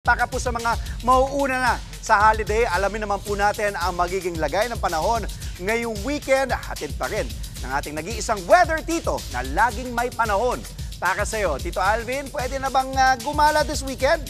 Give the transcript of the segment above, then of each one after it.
Para po sa mga mauuna na sa holiday, alamin naman po natin ang magiging lagay ng panahon ngayong weekend. Hatid pa rin ng ating nag-iisang weather tito na laging may panahon. Para sa iyo, Tito Alvin, pwede na bang gumala this weekend?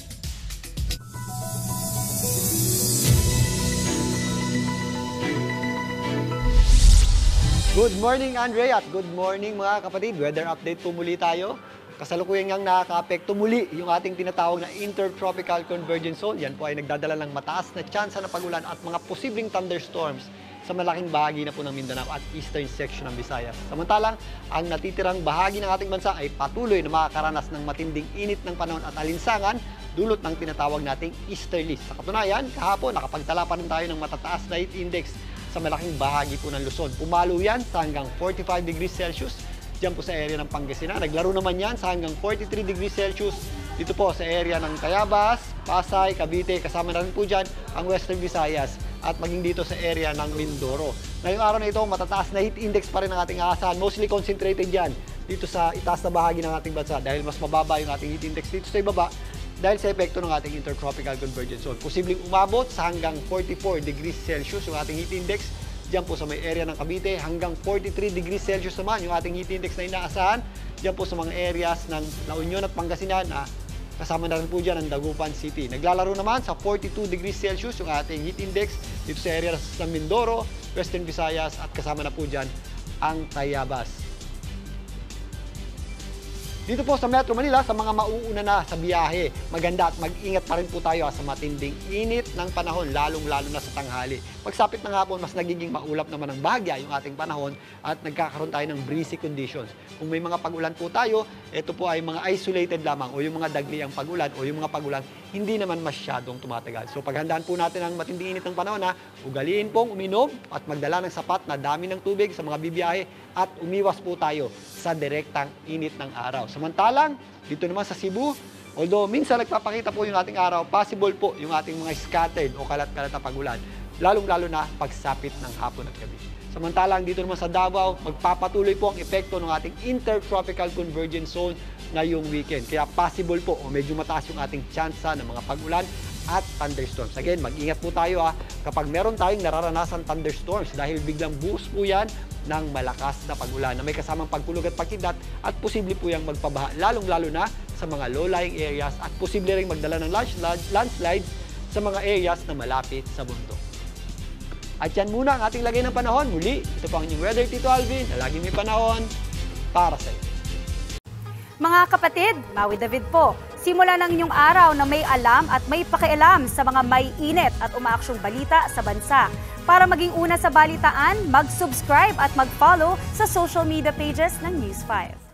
Good morning, Andre, at good morning mga kapatid. Weather update po muli tayo. Kasalukuyan ngang nakaka-apekto muli yung ating tinatawag na Intertropical Convergence Zone. Yan po ay nagdadala ng mataas na tsansa ng pagulan at mga posibleng thunderstorms sa malaking bahagi na po ng Mindanao at eastern section ng Visayas. Samantalang, ang natitirang bahagi ng ating bansa ay patuloy na makakaranas ng matinding init ng panahon at alinsangan dulot ng tinatawag nating easterlies. Sa katunayan, kahapon nakapagtala pa rin tayo ng matataas na heat index sa malaking bahagi po ng Luzon. Pumalo yan sa hanggang 45 degrees Celsius diyan po sa area ng Pangasinan. Naglaro naman yan sa hanggang 43 degrees Celsius dito po sa area ng Tayabas, Pasay, Cavite, kasama na rin po dyan ang Western Visayas at maging dito sa area ng Mindoro. Ngayong araw na ito, matataas na heat index pa rin ang ating aasahan. Mostly concentrated yan dito sa itaas na bahagi ng ating bansa dahil mas mababa yung ating heat index dito sa ibaba dahil sa epekto ng ating Intertropical Convergence Zone. Posibleng umabot sa hanggang 44 degrees Celsius yung ating heat index diyan po sa may area ng Cavite, hanggang 43 degrees Celsius naman yung ating heat index na inaasahan diyan po sa mga areas ng La Union at Pangasinan na kasama na rin po dyan ang Dagupan City. Naglalaro naman sa 42 degrees Celsius yung ating heat index dito sa area ng Mindoro, Western Visayas at kasama na po dyan ang Tayabas. Dito po sa Metro Manila, sa mga mauuna na sa biyahe, maganda at mag-ingat pa rin po tayo sa matinding init ng panahon, lalong-lalo na sa tanghali. Pagsapit ng hapon, mas nagiging maulap naman ang bahagya yung ating panahon at nagkakaroon tayo ng breezy conditions. Kung may mga pag-ulan po tayo, ito po ay mga isolated lamang o yung mga dagli ang pag-ulan o yung mga pag-ulan hindi naman masyadong tumatagal. So paghandaan po natin ang matinding init ng panahon na ugaliin pong uminom at magdala ng sapat na dami ng tubig sa mga bibiyahe at umiwas po tayo sa direktang init ng araw. Samantalang, dito naman sa Cebu, although minsan nagpapakita po yung ating araw, possible po yung ating mga scattered o kalat-kalat na pag-ulan, lalong-lalo na pagsapit ng hapon at gabi. Samantalang dito naman sa Davao, magpapatuloy po ang epekto ng ating Intertropical Convergence Zone ngayong weekend. Kaya possible po o medyo mataas yung ating tsansa ng mga pag-ulan at thunderstorms. Again, mag-ingat po tayo kapag meron tayong nararanasan thunderstorms dahil biglang buhos po yan ng malakas na pag-ulan na may kasamang pagkulog at pagkidlat at posible po yung magpabaha, lalong-lalo na sa mga low-lying areas at posible rin magdala ng landslides sa mga areas na malapit sa bundok. At yan muna ang ating lagay ng panahon. Muli, ito po ang inyong weather, Tito Alvin, na laging may panahon para sa iyo. Mga kapatid, Maui David po. Simula ng inyong araw na may alam at may pakialam sa mga may init at umaaksyong balita sa bansa. Para maging una sa balitaan, mag-subscribe at mag-follow sa social media pages ng News 5.